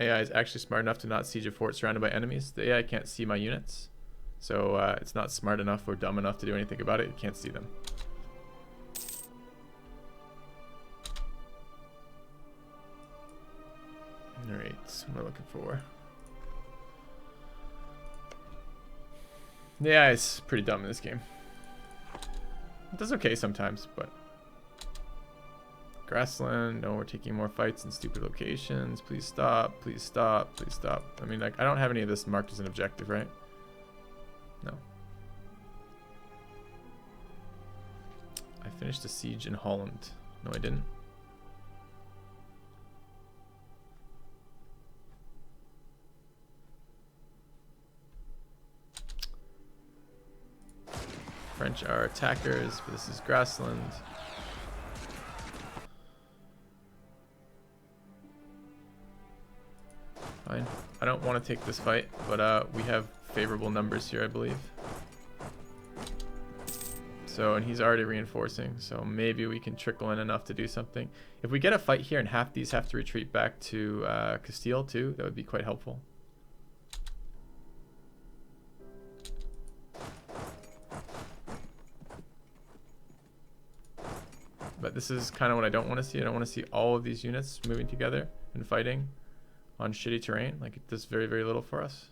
AI is actually smart enough to not siege a fort surrounded by enemies. The AI can't see my units. So it's not smart enough or dumb enough to do anything about it. It can't see them. Alright, what am I looking for? The AI is pretty dumb in this game. It does okay sometimes, but... Grassland, no, we're taking more fights in stupid locations. Please stop, please stop, please stop. I mean, like, I don't have any of this marked as an objective, right? No. I finished a siege in Holland. No, I didn't. French are attackers, but this is grassland. Fine. I don't want to take this fight, but we have favorable numbers here, I believe. So, and he's already reinforcing, so maybe we can trickle in enough to do something. If we get a fight here and half these have to retreat back to Castile too, that would be quite helpful. But this is kind of what I don't want to see. I don't want to see all of these units moving together and fighting on shitty terrain. Like, it does very, very little for us.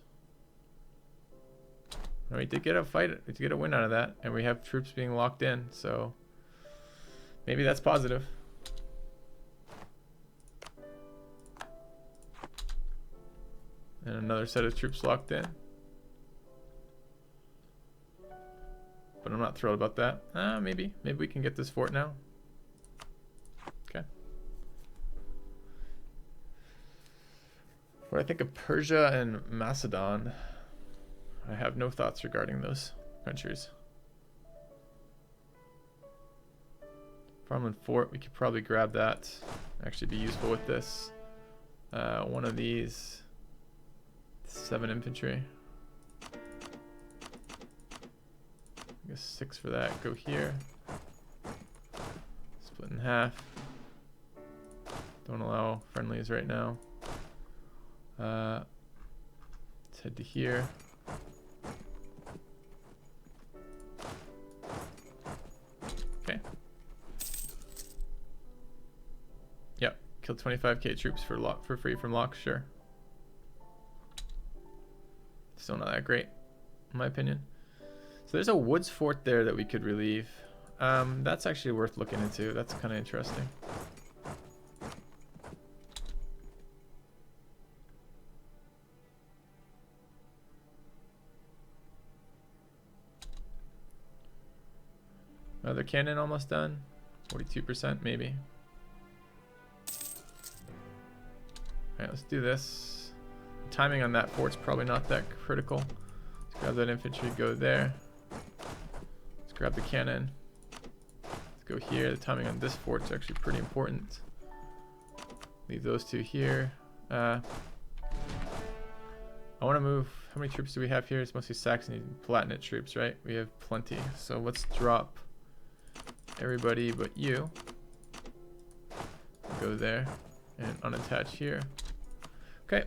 And we did get a fight, we did get a win out of that, and we have troops being locked in, so maybe that's positive. And another set of troops locked in. But I'm not thrilled about that. Maybe we can get this fort now. Okay. What I think of Persia and Macedon, I have no thoughts regarding those countries. Farmland Fort, we could probably grab that. Actually be useful with this. One of these. 7 infantry. I guess 6 for that. Go here. Split in half. Don't allow friendlies right now. Let's head to here. Okay. Yep. Kill 25k troops for free from lock. Sure. Still not that great, in my opinion. So there's a woods fort there that we could relieve. That's actually worth looking into. That's kind of interesting. Another cannon almost done. 42% maybe. Alright, let's do this. Timing on that fort's probably not that critical. Let's grab that infantry, go there. Let's grab the cannon. Let's go here. The timing on this fort's actually pretty important. Leave those two here. I want to move. How many troops do we have here? It's mostly Saxony Palatinate troops, right? We have plenty. So let's drop everybody but you. Go there and unattach here. Okay.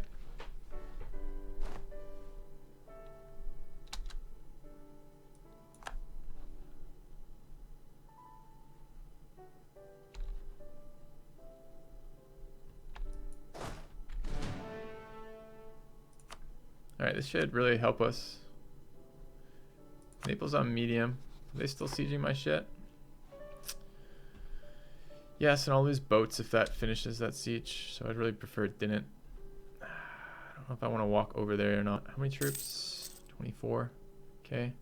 Alright, this should really help us. Naples on medium. Are they still sieging my shit? Yes, and I'll lose boats if that finishes that siege. So I'd really prefer it didn't. I don't know if I want to walk over there or not. How many troops? 24. Okay.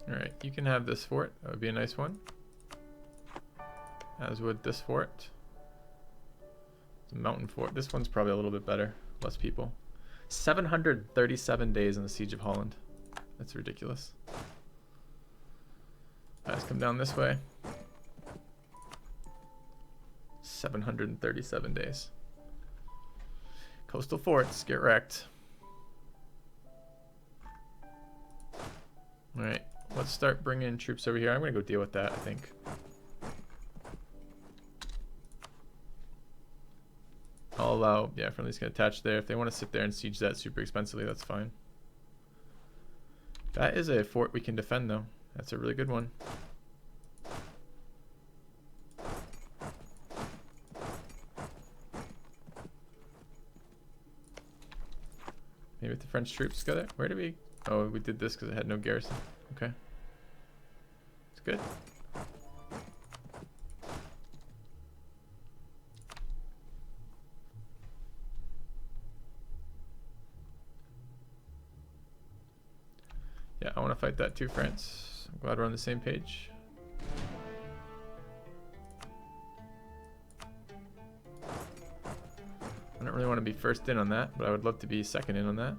Alright, you can have this fort. That would be a nice one. As would this fort. It's a mountain fort. This one's probably a little bit better. Less people. 737 days in the Siege of Holland. That's ridiculous. Let's come down this way. 737 days. Coastal forts, get wrecked. Alright, let's start bringing in troops over here. I'm going to go deal with that, I think. I'll allow, yeah, friendly's going to attach there. If they want to sit there and siege that super expensively, that's fine. That is a fort we can defend, though. That's a really good one. Maybe if the French troops go there. Where did we? Oh, we did this because it had no garrison. Okay. It's good. Yeah, I want to fight that too, France. I'm glad we're on the same page. I don't really want to be first in on that, but I would love to be second in on that.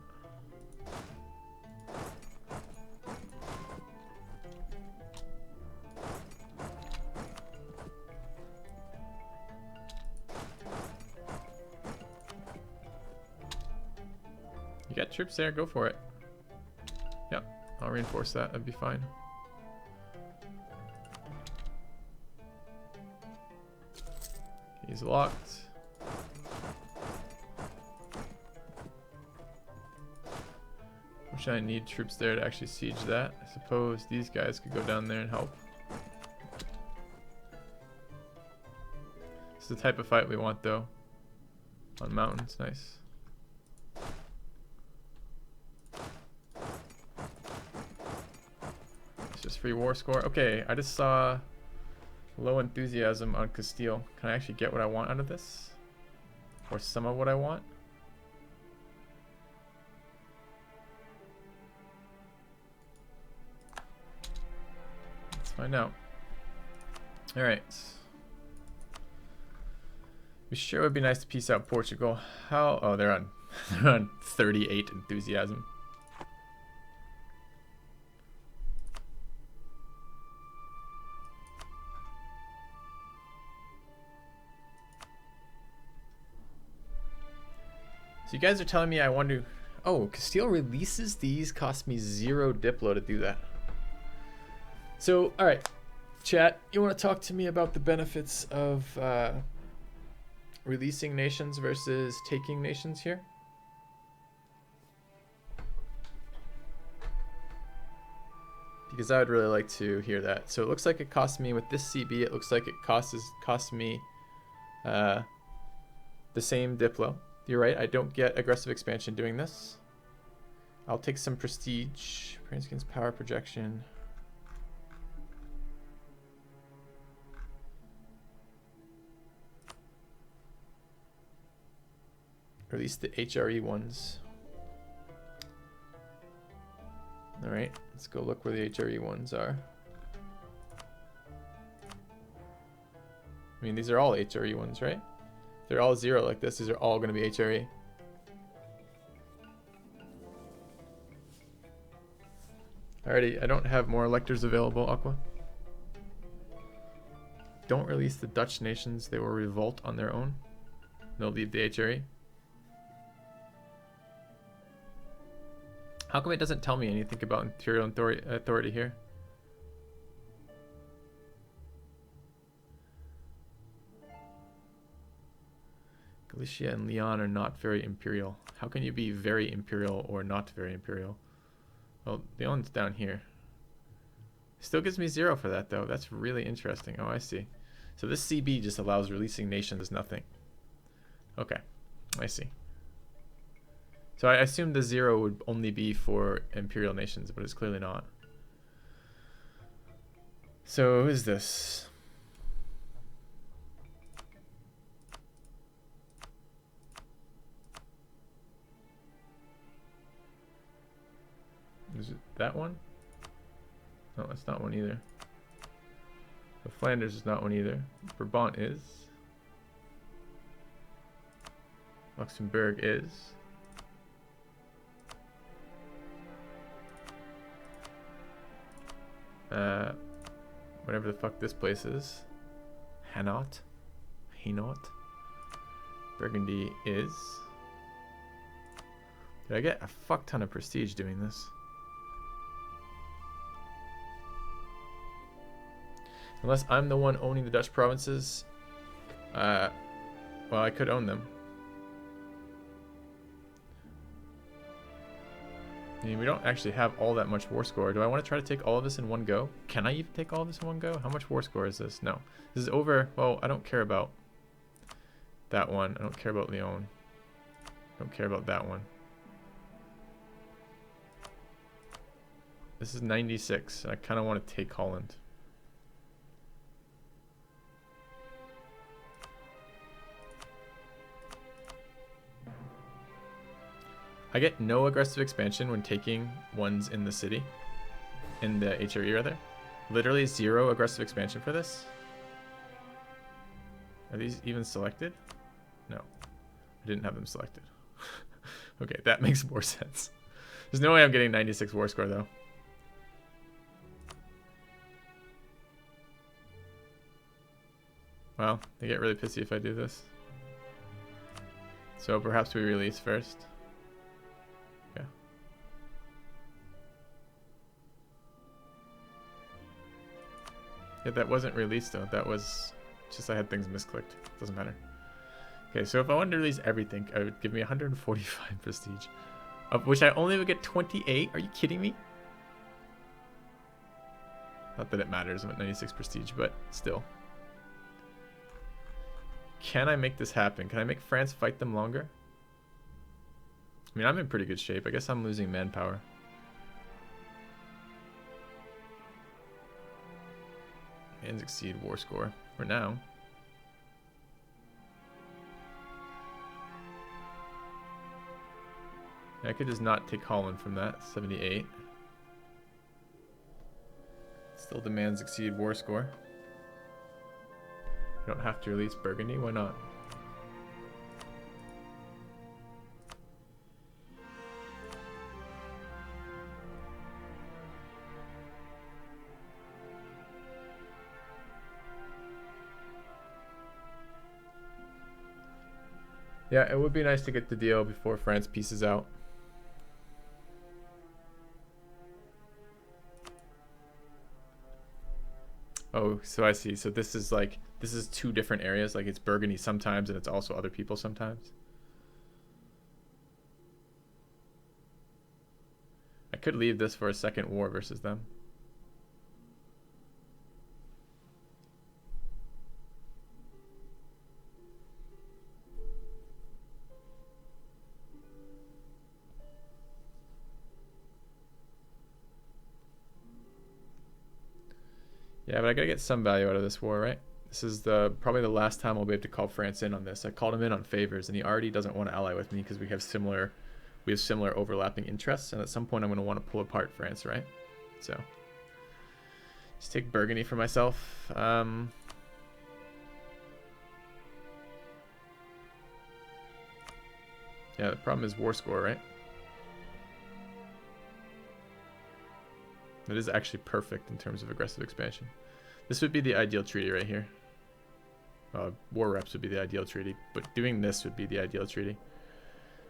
You got troops there, go for it. Yep, I'll reinforce that, that'd be fine. He's locked. Wish I need troops there to actually siege that. I suppose these guys could go down there and help. It's the type of fight we want though. On mountains, nice. It's just free war score. Okay, I just saw low enthusiasm on Castile. Can I actually get what I want out of this? Or some of what I want? Let's find out. Alright. We sure would be nice to peace out Portugal. How? Oh, they're on, they're on 38 enthusiasm. So you guys are telling me I want to... Oh, Castile releases these, cost me 0 Diplo to do that. So, alright. Chat, you want to talk to me about the benefits of releasing nations versus taking nations here? Because I would really like to hear that. So it looks like it cost me, with this CB, it looks like it cost me the same Diplo. You're right, I don't get aggressive expansion doing this. I'll take some prestige. Praise against power projection. Release the HRE ones. Alright, let's go look where the HRE ones are. I mean, these are all HRE ones, right? They're all 0 like this. These are all going to be HRE. Alrighty, I don't have more electors available, Aqua. Don't release the Dutch nations. They will revolt on their own. They'll leave the HRE. How come it doesn't tell me anything about imperial authority here? Galicia and Leon are not very imperial. How can you be very imperial or not very imperial? Well, Leon's down here. Still gives me 0 for that though. That's really interesting. Oh, I see. So this CB just allows releasing nations as nothing. Okay, I see. So I assumed the 0 would only be for imperial nations, but it's clearly not. So who is this? Is it that one? No, that's not one either. The Flanders is not one either. Brabant is. Luxembourg is. Whatever the fuck this place is. Hainaut. Burgundy is. Did I get a fuck ton of prestige doing this? Unless I'm the one owning the Dutch provinces. Well, I could own them. I mean, we don't actually have all that much war score. Do I want to try to take all of this in one go? Can I even take all of this in one go? How much war score is this? No. This is over. Well, I don't care about that one. I don't care about Lyon. I don't care about that one. This is 96. I kind of want to take Holland. I get no aggressive expansion when taking ones in the city. In the HRE, rather. Literally 0 aggressive expansion for this. Are these even selected? No. I didn't have them selected. Okay, that makes more sense. There's no way I'm getting 96 war score, though. Well, they get really pissy if I do this. So perhaps we release first. Okay. Yeah, that wasn't released though. That was just I had things misclicked. Doesn't matter. Okay, so if I wanted to release everything, it would give me 145 prestige. Of which I only would get 28. Are you kidding me? Not that it matters. I'm at 96 prestige, but still. Can I make this happen? Can I make France fight them longer? I mean, I'm in pretty good shape. I guess I'm losing manpower. And exceed war score for now. I could just not take Holland from that. 78. Still demands exceed war score. I don't have to release Burgundy. Why not? Yeah, it would be nice to get the deal before France pieces out. Oh, so I see. So this is like, this is 2 different areas. Like it's Burgundy sometimes and it's also other people sometimes. I could leave this for a second war versus them. Yeah, but I gotta get some value out of this war, right? This is probably the last time I'll be able to call France in on this. I called him in on favors, and he already doesn't want to ally with me because we have similar overlapping interests, and at some point I'm going to want to pull apart France, right? So, just take Burgundy for myself. Yeah, the problem is war score, right? That is actually perfect in terms of aggressive expansion. This would be the ideal treaty right here. War reps would be the ideal treaty, but doing this would be the ideal treaty.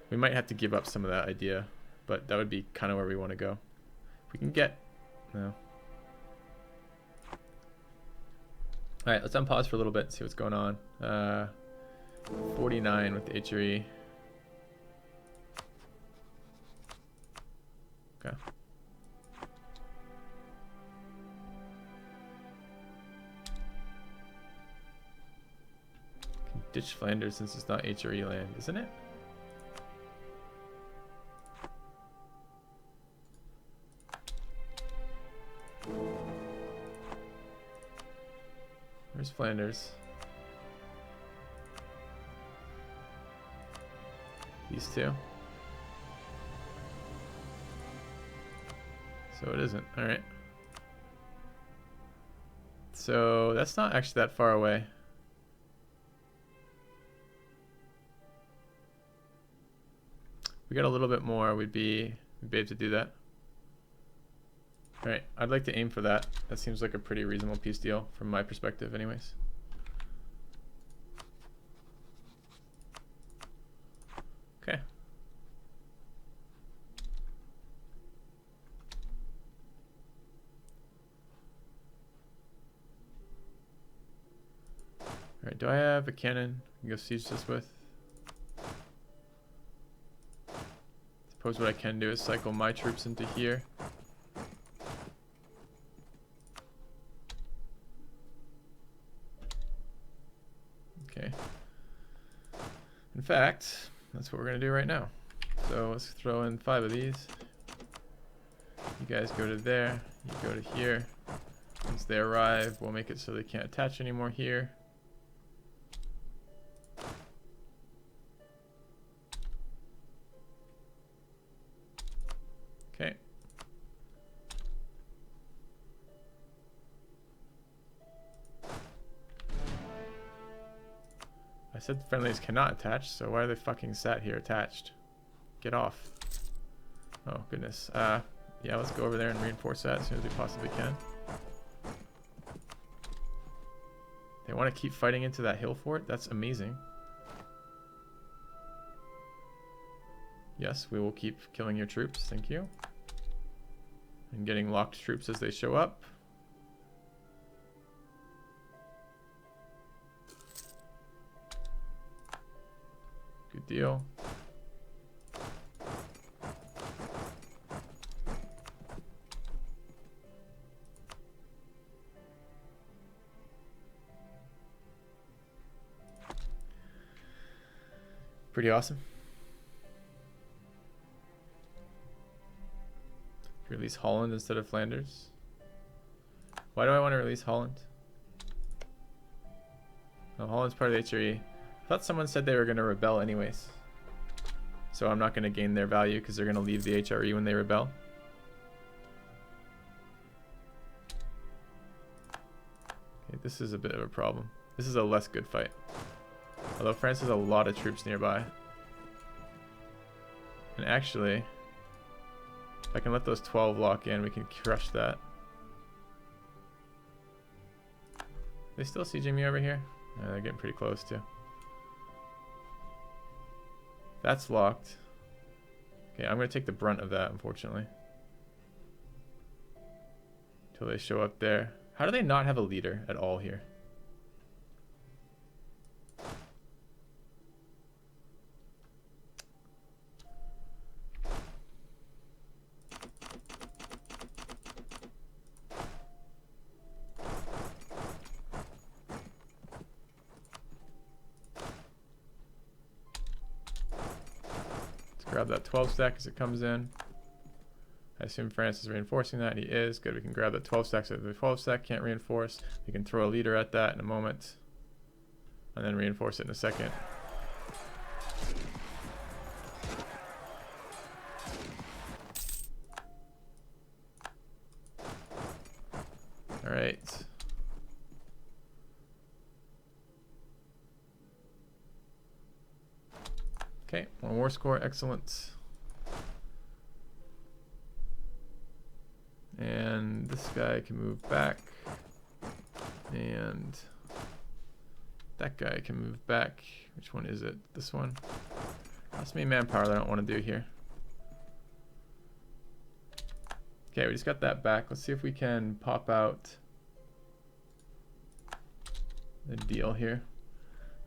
We might have to give up some of that idea, but that would be kind of where we want to go. If we can get... No. Alright, let's unpause for a little bit and see what's going on. 49 with the HRE. Okay. Ditch Flanders since it's not HRE land, isn't it? Where's Flanders? These two. So it isn't. Alright. So that's not actually that far away. We got a little bit more, we'd be able to do that. Alright, I'd like to aim for that. That seems like a pretty reasonable peace deal from my perspective anyways. Okay. Do I have a cannon I can go siege this with? Suppose what I can do is cycle my troops into here. Okay. In fact, that's what we're gonna do right now. So let's throw in 5 of these. You guys go to there, you go to here. Once they arrive, we'll make it so they can't attach anymore here. Okay. I said friendlies cannot attach, so why are they fucking sat here attached? Get off. Oh, goodness. Yeah, let's go over there and reinforce that as soon as we possibly can. They want to keep fighting into that hill fort? That's amazing. Yes, we will keep killing your troops. Thank you. And getting locked troops as they show up. Good deal. Pretty awesome. Release Holland instead of Flanders. Why do I want to release Holland? No, Holland's part of the HRE. I thought someone said they were going to rebel anyways. So I'm not going to gain their value because they're going to leave the HRE when they rebel. Okay, this is a bit of a problem. This is a less good fight. Although France has a lot of troops nearby. And actually, if I can let those 12 lock in, we can crush that. They still sieging me over here? They're getting pretty close too. That's locked. Okay, I'm going to take the brunt of that, unfortunately. Until they show up there. How do they not have a leader at all here? Grab that 12 stack as it comes in. I assume France is reinforcing that. He is. Good. We can grab that 12 stack so the 12 stack can't reinforce. We can throw a leader at that in a moment. And then reinforce it in a second. Alright. Okay, one war score, excellent. And this guy can move back. And that guy can move back. Which one is it? This one? Cost me manpower that I don't want to do here. Okay, we just got that back. Let's see if we can pop out the deal here.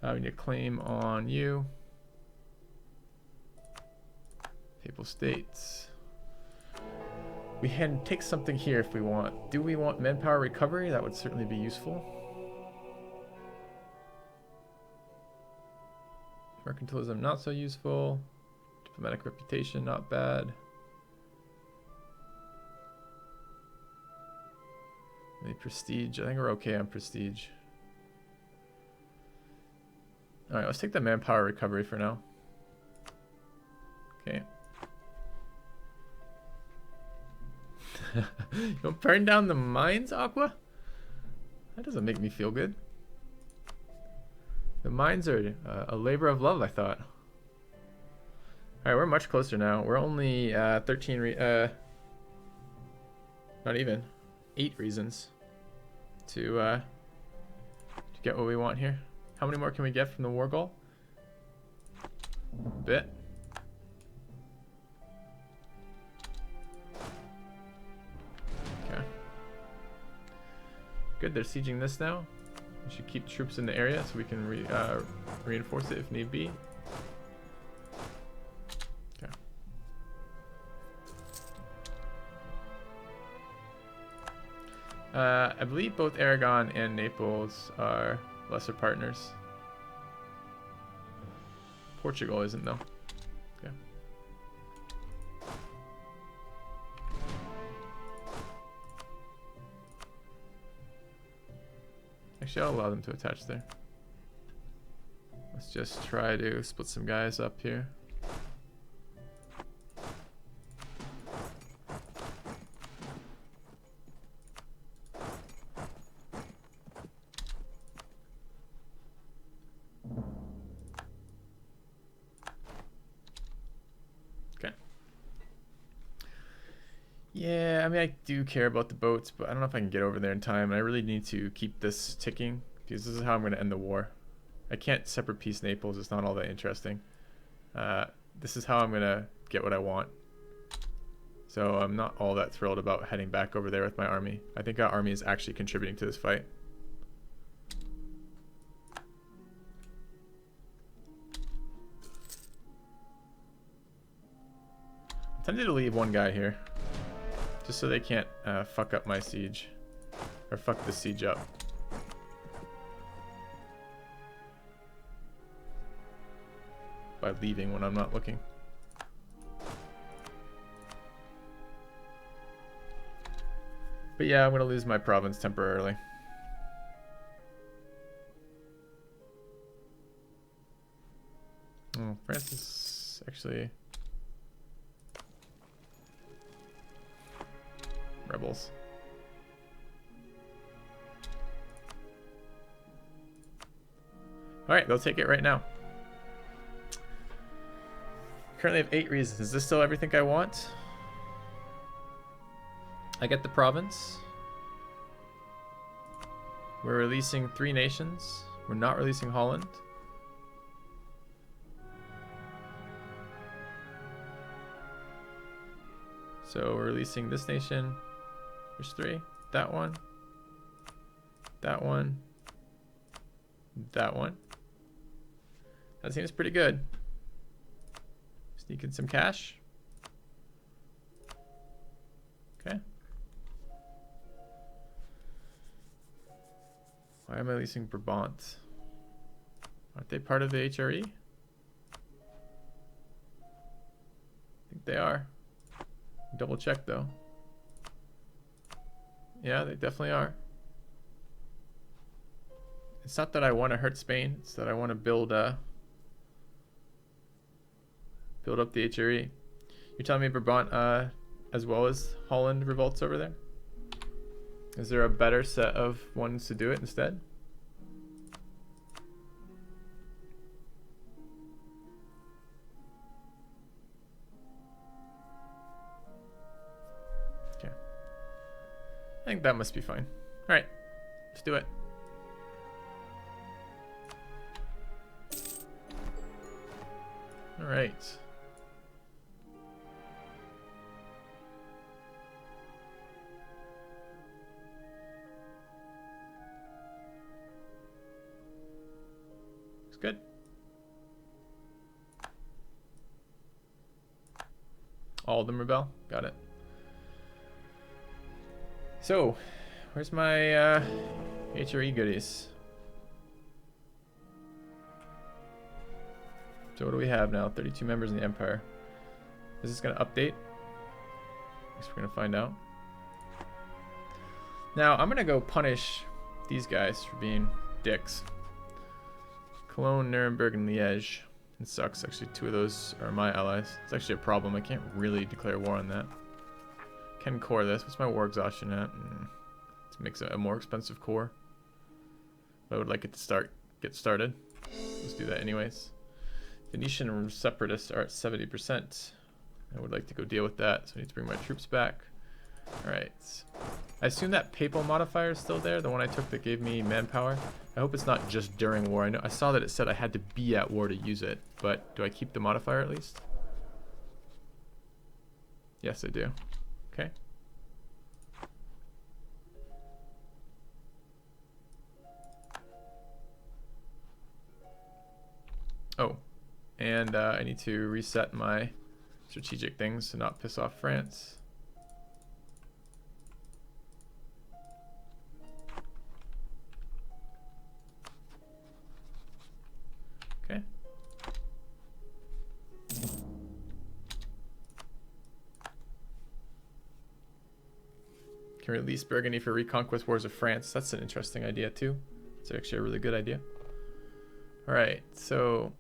We need a claim on you. Papal States. We can take something here if we want. Do we want manpower recovery? That would certainly be useful. Mercantilism, not so useful. Diplomatic reputation, not bad. Maybe prestige. I think we're okay on prestige. Alright, let's take the manpower recovery for now. Okay. You don't burn down the mines, Aqua? That doesn't make me feel good. The mines are a labor of love, I thought. Alright, we're much closer now. We're only 13 not even 8 reasons to get what we want here. How many more can we get from the war goal? A bit. Okay. Good, they're sieging this now. We should keep troops in the area so we can reinforce it if need be. Okay. I believe both Aragon and Naples are lesser partners. Portugal isn't though. Okay. Actually, I'll allow them to attach there. Let's just try to split some guys up here. Okay. Yeah, I mean, I do care about the boats, but I don't know if I can get over there in time. And I really need to keep this ticking because this is how I'm going to end the war. I can't separate peace Naples. It's not all that interesting. This is how I'm going to get what I want. So I'm not all that thrilled about heading back over there with my army. I think our army is actually contributing to this fight. I'm tempted to leave one guy here. Just so they can't fuck up my siege. Or fuck the siege up. By leaving when I'm not looking. But yeah, I'm going to lose my province temporarily. Oh, France is actually... rebels. Alright, they'll take it right now. Currently have 8 reasons. Is this still everything I want? I get the province. We're releasing 3 nations. We're not releasing Holland. So we're releasing this nation. There's 3. That one. That one. That one. That seems pretty good. Sneak in some cash. Okay. Why am I leasing Brabant? Aren't they part of the HRE? I think they are. Double check though. Yeah, they definitely are. It's not that I want to hurt Spain, it's that I want to build up the HRE. You're telling me Brabant as well as Holland revolts over there? Is there a better set of ones to do it instead? Okay. I think that must be fine. Alright, let's do it. Alright. Good. All of them rebel. Got it. So, where's my HRE goodies? So what do we have now? 32 members in the Empire. Is this going to update? I guess we're going to find out. Now, I'm going to go punish these guys for being dicks. Cologne, Nuremberg, and Liège. It sucks. Actually, 2 of those are my allies. It's actually a problem. I can't really declare war on that. Can core this. What's my war exhaustion at? Let's make it a more expensive core. But I would like it to get started. Let's do that anyways. Venetian separatists are at 70%. I would like to go deal with that, so I need to bring my troops back. Alright. I assume that papal modifier is still there, the one I took that gave me manpower. I hope it's not just during war. I saw that it said I had to be at war to use it, but do I keep the modifier at least? Yes, I do. Okay. And I need to reset my strategic things to not piss off France. Okay. Can release Burgundy for reconquest wars of France. That's an interesting idea too. It's actually a really good idea. All right, so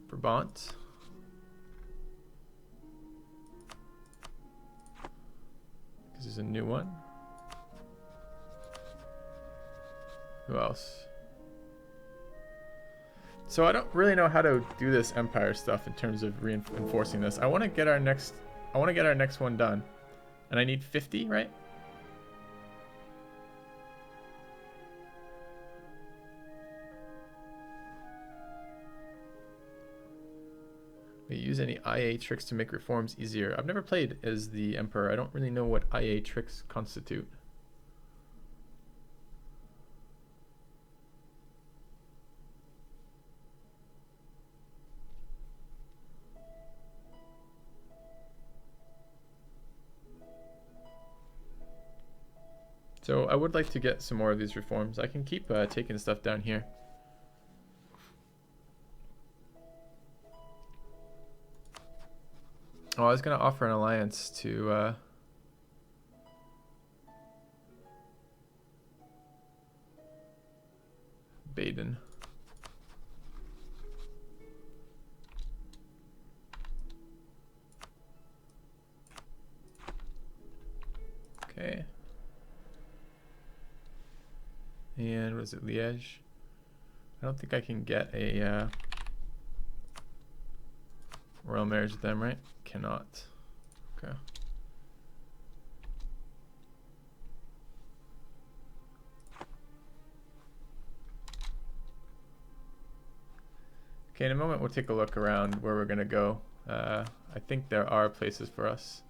Brabant. This is a new one. Who else? So I don't really know how to do this empire stuff in terms of reinforcing this. I want to get our next one done. And I need 50, right? We use any IA tricks to make reforms easier. I've never played as the Emperor. I don't really know what IA tricks constitute. So I would like to get some more of these reforms. I can keep taking stuff down here. Oh, I was going to offer an alliance to Baden. Okay. And what is it, Liège? I don't think I can get a royal marriage with them, right? Cannot. Okay. Okay, in a moment we'll take a look around where we're gonna go. I think there are places for us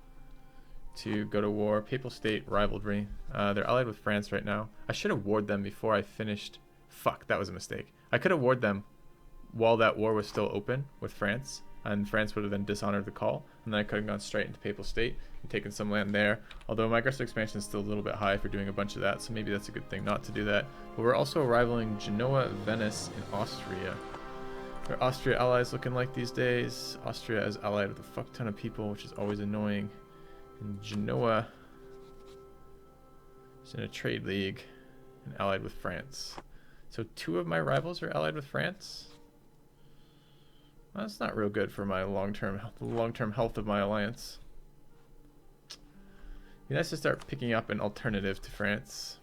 to go to war. Papal state rivalry. They're allied with France right now. I should have warred them before I finished. Fuck, that was a mistake. I could have warred them while that war was still open with France, and France would have then dishonored the call, and then I could have gone straight into Papal State and taken some land there. Although my aggressive expansion is still a little bit high for doing a bunch of that, so maybe that's a good thing not to do that. But we're also rivaling Genoa, Venice, and Austria. What are Austria allies looking like these days? Austria is allied with a fuck ton of people, which is always annoying. And Genoa is in a trade league and allied with France. So 2 of my rivals are allied with France. Well, that's not real good for my long-term health of my alliance. Be nice to start picking up an alternative to France.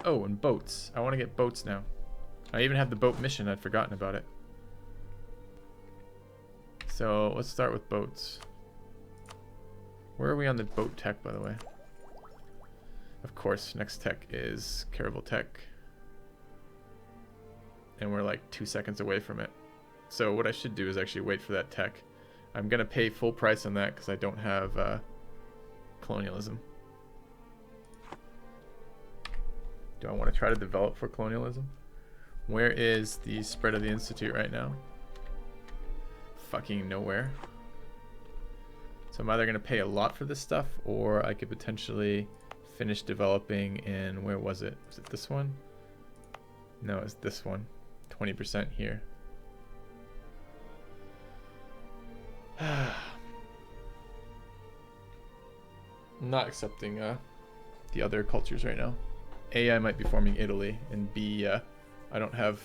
Oh, and boats. I want to get boats now. I even have the boat mission. I'd forgotten about it. So let's start with boats. Where are we on the boat tech, by the way? Of course, next tech is Caravel Tech. And we're like 2 seconds away from it. So what I should do is actually wait for that tech. I'm going to pay full price on that because I don't have colonialism. Do I want to try to develop for colonialism? Where is the spread of the institute right now? Fucking nowhere. So I'm either going to pay a lot for this stuff, or I could potentially finish developing in, where was it? Was it this one? No, it's this one. 20% here. I'm not accepting the other cultures right now. A, I might be forming Italy, and B, I don't have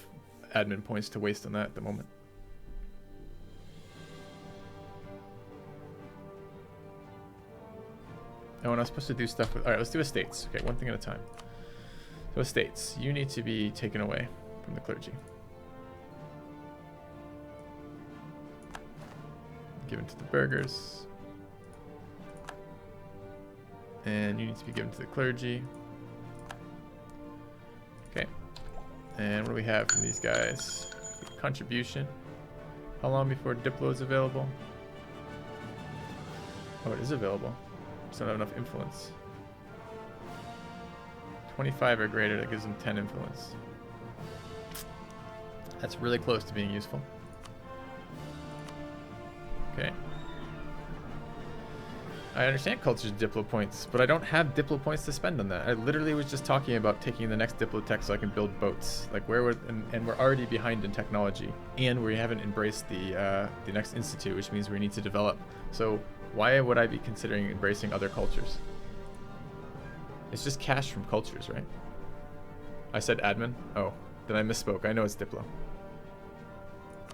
admin points to waste on that at the moment. Oh, and I was supposed to do stuff with... Alright, let's do estates. Okay, one thing at a time. So estates, you need to be taken away from the clergy. Given to the burghers. And you need to be given to the clergy. Okay. And what do we have from these guys? Contribution. How long before Diplo is available? Oh, it is available. Just don't have enough influence. 25 or greater, that gives them 10 influence. That's really close to being useful. Okay. I understand culture's Diplo points, but I don't have Diplo points to spend on that. I literally was just talking about taking the next Diplo tech so I can build boats. Like where would, and we're already behind in technology, and we haven't embraced the next institute, which means we need to develop. So why would I be considering embracing other cultures? It's just cash from cultures, right? I said admin? Oh, then I misspoke. I know it's Diplo.